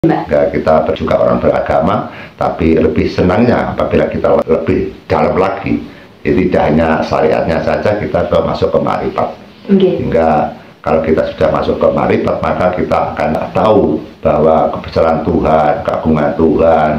Nggak, kita juga orang beragama, tapi lebih senangnya apabila kita lebih dalam lagi. Jadi tidak hanya syariatnya saja, kita sudah masuk ke ma'rifat. Sehingga kalau kita sudah masuk ke ma'rifat, maka kita akan tahu bahwa kebesaran Tuhan, keagungan Tuhan,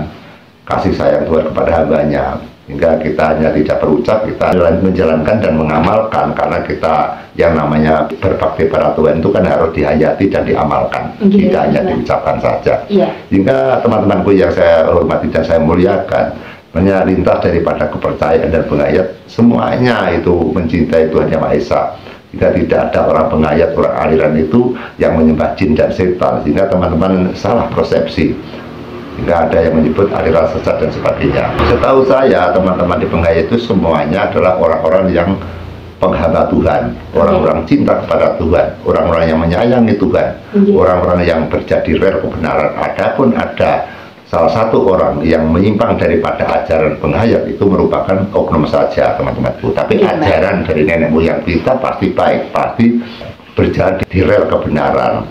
kasih sayang Tuhan kepada hambanya. Hingga kita hanya tidak berucap, kita menjalankan dan mengamalkan, karena kita yang namanya berbakti pada Tuhan itu kan harus dihayati dan diamalkan, tidak hanya diucapkan saja. Hingga teman-temanku yang saya hormati dan saya muliakan, lintas daripada kepercayaan dan penghayat, semuanya itu mencintai Tuhan Yang Maha Esa. Jika tidak ada orang penghayat, orang aliran itu yang menyembah jin dan setan, sehingga teman-teman salah persepsi. Hingga ada yang menyebut aliran sesat dan sebagainya. Setahu saya, teman-teman di penghayat itu semuanya adalah orang-orang yang penghamba Tuhan, orang-orang cinta kepada Tuhan, orang-orang yang menyayangi Tuhan, orang-orang yang berjadi rel kebenaran. Adapun ada salah satu orang yang menyimpang daripada ajaran penghayat, itu merupakan oknum saja, teman-temanku. Tapi ajaran dari nenek moyang kita pasti baik, pasti berjalan di rel kebenaran.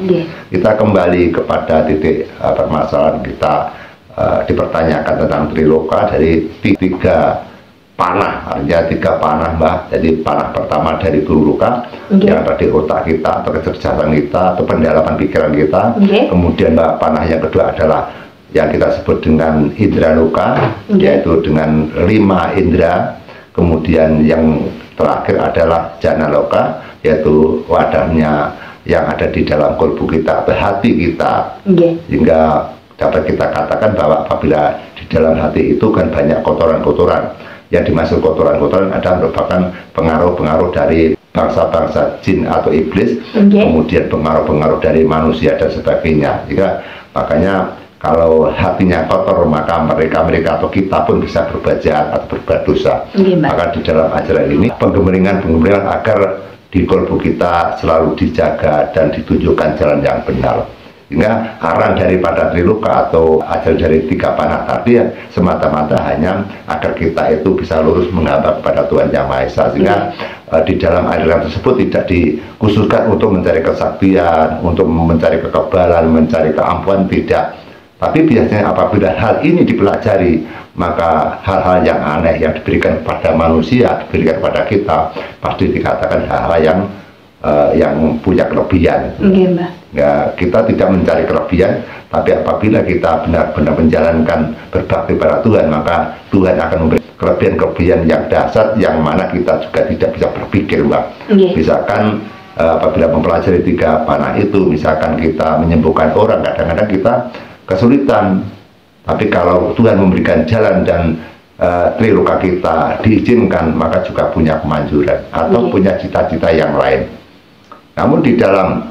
Kita kembali kepada titik permasalahan kita, dipertanyakan tentang Triloka dari tiga panah, artinya tiga panah, Mbak. Jadi panah pertama dari Guru Loka, yang ada di otak kita atau kecerdasan kita atau pendalaman pikiran kita. Kemudian panah yang kedua adalah yang kita sebut dengan Indra Loka, yaitu dengan 5 indra. Kemudian yang terakhir adalah Jana Loka, yaitu wadahnya yang ada di dalam kalbu kita atau hati kita. Sehingga dapat kita katakan bahwa apabila di dalam hati itu kan banyak kotoran-kotoran, yang dimaksud kotoran-kotoran adalah merupakan pengaruh-pengaruh dari bangsa-bangsa jin atau iblis, kemudian pengaruh-pengaruh dari manusia dan sebagainya. Jika makanya kalau hatinya kotor, maka mereka atau kita pun bisa berbuat jahat atau berbuat dosa. Maka di dalam ajaran ini penggemblengan agar di kalbu kita selalu dijaga dan ditunjukkan jalan yang benar. Sehingga arah daripada Triloka atau ajaran dari tiga panah tadi semata-mata hanya agar kita itu bisa lurus menghamba kepada Tuhan Yang Maha Esa. Sehingga di dalam aliran tersebut tidak dikhususkan untuk mencari kesaktian, untuk mencari kekebalan, mencari keampuhan, tidak. Tapi biasanya apabila hal ini dipelajari, maka hal-hal yang aneh yang diberikan kepada manusia, diberikan kepada kita, pasti dikatakan hal-hal yang punya kelebihan. Ya, kita tidak mencari kelebihan, tapi apabila kita benar-benar menjalankan berbakti pada Tuhan, maka Tuhan akan memberi kelebihan-kelebihan yang dahsyat, yang mana kita juga tidak bisa berpikir, Mbak. Misalkan apabila mempelajari tiga panah itu, misalkan kita menyembuhkan orang, kadang-kadang kita kesulitan, tapi kalau Tuhan memberikan jalan dan Triloka kita diizinkan, maka juga punya kemanjuran atau punya cita-cita yang lain. Namun di dalam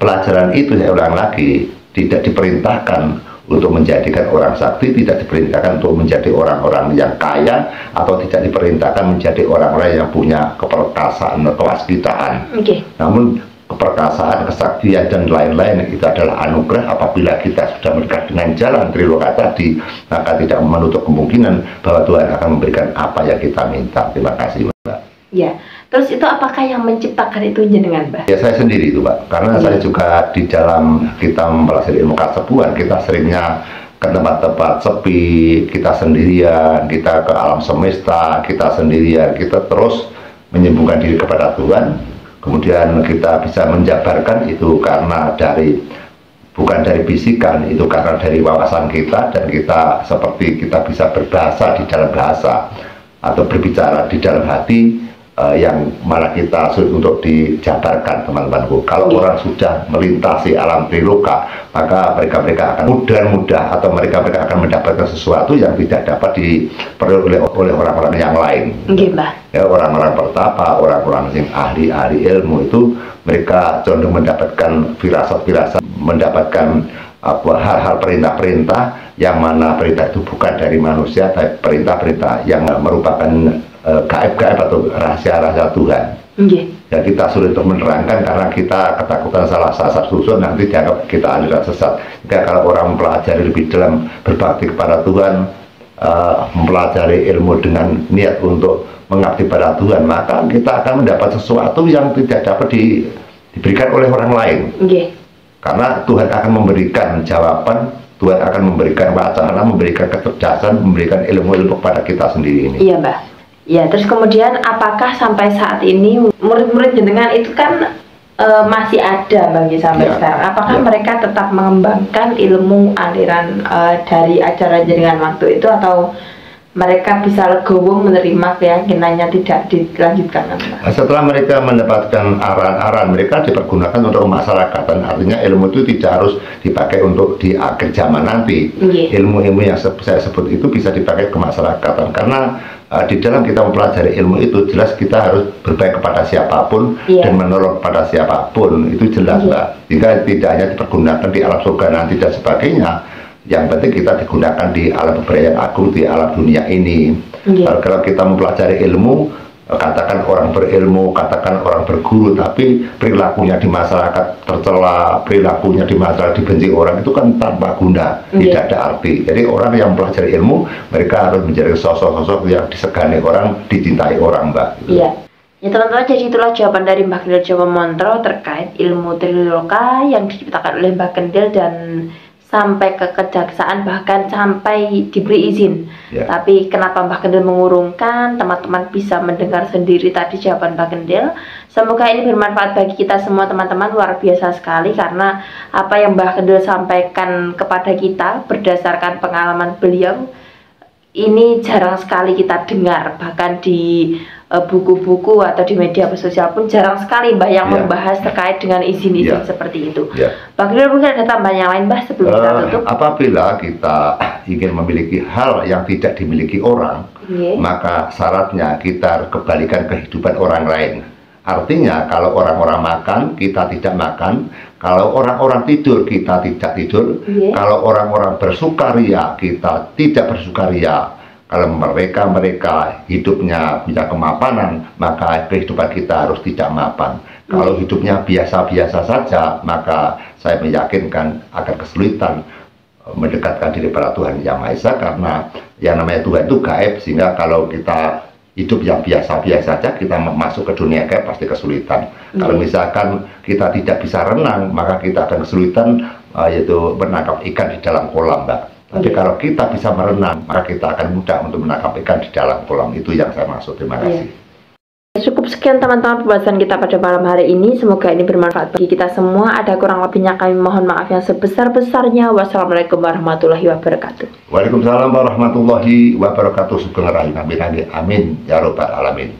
pelajaran itu, saya ulang lagi, tidak diperintahkan untuk menjadikan orang sakti, tidak diperintahkan untuk menjadi orang-orang yang kaya, atau tidak diperintahkan menjadi orang-orang yang punya keperkasaan, kewaskitaan. Namun keperkasaan, kesaktian, dan lain-lain itu adalah anugerah apabila kita sudah menikah dengan jalan Triloka tadi, maka tidak menutup kemungkinan bahwa Tuhan akan memberikan apa yang kita minta. Terima kasih, Mbak. Ya, terus itu apakah yang menciptakan itu jenengan, Mbak? Ya, saya sendiri itu, Mbak. Karena saya juga di dalam kita mempelajari ilmu kasepuan, kita seringnya ke tempat-tempat sepi, kita sendirian, kita ke alam semesta, kita sendirian, kita terus menyembuhkan diri kepada Tuhan. Kemudian kita bisa menjabarkan itu karena bukan dari bisikan, itu karena dari wawasan kita, dan kita seperti kita bisa berbahasa di dalam bahasa atau berbicara di dalam hati, yang malah kita sulit untuk dijabarkan, teman-temanku. Kalau orang sudah melintasi alam Triloka, maka mereka akan mudah atau mereka akan mendapatkan sesuatu yang tidak dapat diperoleh oleh orang-orang yang lain. Ya, orang-orang pertapa, orang-orang yang ahli ilmu itu, mereka condong mendapatkan firasat-firasat, mendapatkan hal-hal perintah-perintah yang mana perintah itu bukan dari manusia, tapi perintah-perintah yang merupakan gaib-gaib atau rahasia-rahasia Tuhan. Ya, kita sulit untuk menerangkan karena kita ketakutan salah sasar susun, nanti dianggap kita aliran sesat. Jika kalau orang mempelajari lebih dalam, berbakti kepada Tuhan, mempelajari ilmu dengan niat untuk mengabdi pada Tuhan, maka kita akan mendapat sesuatu yang tidak dapat diberikan oleh orang lain. Karena Tuhan akan memberikan jawaban Tuhan akan memberikan wacana, memberikan kecerdasan, memberikan ilmu-ilmu kepada kita sendiri ini. Iya, Mbah. Ya, terus kemudian apakah sampai saat ini murid-murid jenengan itu kan masih ada bagi sampai sekarang? Apakah mereka tetap mengembangkan ilmu aliran dari ajaran jenengan waktu itu, atau mereka bisa legowo menerima keyakinannya tidak dilanjutkan? Setelah mereka mendapatkan arahan-arahan, mereka dipergunakan untuk kemasyarakatan. Artinya ilmu itu tidak harus dipakai untuk di akhir zaman nanti. Ilmu-ilmu yang saya sebut itu bisa dipakai kemasyarakatan, karena di dalam kita mempelajari ilmu itu jelas kita harus berbaik kepada siapapun dan menolong kepada siapapun, itu jelas Mbak. Jika tidak hanya dipergunakan di alam surga nanti dan sebagainya, yang penting kita digunakan di alam yang agung, di alam dunia ini. Kalau kita mempelajari ilmu, katakan orang berilmu, katakan orang berguru, tapi perilakunya di masyarakat tercela, perilakunya di masyarakat dibenci orang, itu kan tanpa guna, tidak ada arti. Jadi orang yang mempelajari ilmu, mereka harus menjadi sosok-sosok yang disegani orang, dicintai orang, Mbak. Iya. Ya teman-teman, jadi itulah jawaban dari Mbah Kendil Jawa Montro terkait ilmu Triloka yang diciptakan oleh Mbah Kendil dan sampai ke kejaksaan, bahkan sampai diberi izin. Tapi kenapa Mbah Kendil mengurungkan? Teman-teman bisa mendengar sendiri tadi jawaban Mbah Kendil. Semoga ini bermanfaat bagi kita semua teman-teman. Luar biasa sekali, karena apa yang Mbah Kendil sampaikan kepada kita berdasarkan pengalaman beliau ini jarang sekali kita dengar. Bahkan di buku-buku atau di media sosial pun jarang sekali Mbah yang membahas terkait dengan izin-izin seperti itu. Mbah Kendil, mungkin ada tambahan yang lain Mbah sebelum kita tutup? Apabila kita ingin memiliki hal yang tidak dimiliki orang, maka syaratnya kita harus kembalikan kehidupan orang lain. Artinya kalau orang-orang makan, kita tidak makan. Kalau orang-orang tidur, kita tidak tidur. Kalau orang-orang bersukaria, kita tidak bersukaria. Kalau mereka hidupnya punya kemapanan, maka kehidupan kita harus tidak mapan. Kalau hidupnya biasa-biasa saja, maka saya meyakinkan akan kesulitan mendekatkan diri pada Tuhan Yang Maha Esa, karena yang namanya Tuhan itu gaib, sehingga kalau kita hidup yang biasa-biasa saja, kita masuk ke dunia gaib pasti kesulitan. Kalau misalkan kita tidak bisa renang, maka kita akan kesulitan yaitu menangkap ikan di dalam kolam, Mbak. Tapi kalau kita bisa merenang, maka kita akan mudah untuk menangkap ikan di dalam kolam. Itu yang saya maksud. Terima kasih. Cukup sekian teman-teman pembahasan kita pada malam hari ini. Semoga ini bermanfaat bagi kita semua. Ada kurang lebihnya kami mohon maaf yang sebesar-besarnya. Wassalamualaikum warahmatullahi wabarakatuh. Waalaikumsalam warahmatullahi wabarakatuh. Sugeng rahayu. Amin. Ya Rabbal Alamin.